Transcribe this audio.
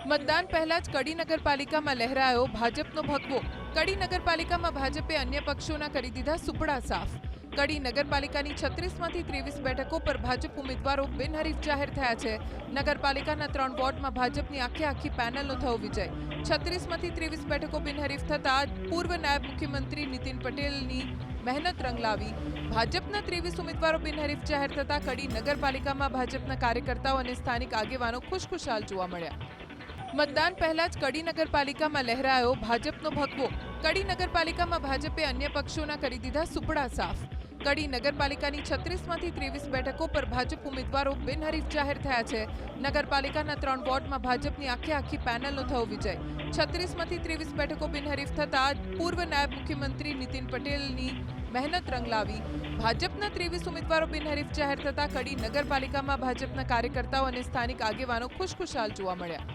મતદાન પહેલા જ કડી નગરપાલિકામાં લહેરાયો ભાજપનો ભગવો. કડી નગરપાલિકામાં ભાજપે અન્ય પક્ષોના કરી દીધા સુપડા સાફ. કડી નગરપાલિકાની 36માંથી 23 બેઠકો પર ભાજપ ઉમેદવારો બિનહરીફ જાહેર થયા છે. નગરપાલિકાના 3 વોર્ડમાં ભાજપની આખી પેનલનો થયો વિજય. 36માંથી 23 બેઠકો બિનહરીફ થતા પૂર્વ નાયબ મુખ્યમંત્રી નીતિન પટેલની મહેનત રંગ લાવી. ભાજપના 23 ઉમેદવારો બિનહરીફ જાહેર થતા કડી નગરપાલિકામાં ભાજપના કાર્યકર્તાઓ અને સ્થાનિક આગેવાનો ખુશખુશાલ જોવા મળ્યા. મતદાન પહેલા જ કડી નગરપાલિકામાં લહેરાયો ભાજપનો ભગવો. કડી નગરપાલિકામાં ભાજપે અન્ય પક્ષોના કરી દીધા સુપડા સાફ. કડી નગરપાલિકાની 36માંથી 23 બેઠકો પર ભાજપ ઉમેદવારો બિનહરીફ જાહેર થયા છે. નગરપાલિકાના 3 વોર્ડમાં ભાજપની આખી પેનલનો થયો વિજય. 36માંથી 23 બેઠકો બિનહરીફ થતા પૂર્વ નાયબ મુખ્યમંત્રી નીતિન પટેલની મહેનત રંગ લાવી. ભાજપના 23 ઉમેદવારો બિનહરીફ જાહેર થતા કડી નગરપાલિકામાં ભાજપના કાર્યકર્તાઓ અને સ્થાનિક આગેવાનો ખુશખુશાલ જોવા મળ્યા.